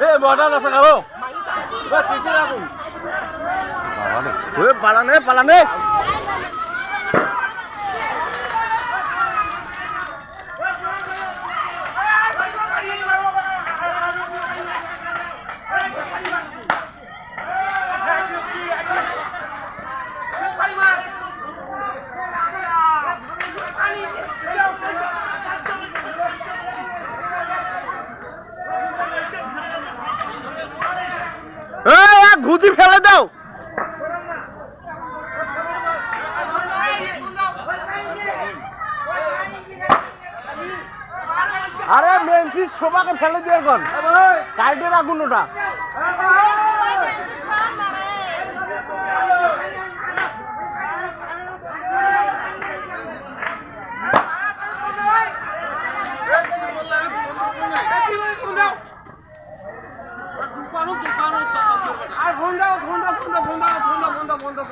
এ বড়টা আছে কারো পালানে পালানে ঘুতি ফেলে দাও আরে মেনসি সবাকে ফেলে দিয়ে এখন টাইটের আগুন ওটা আর ফোন দাও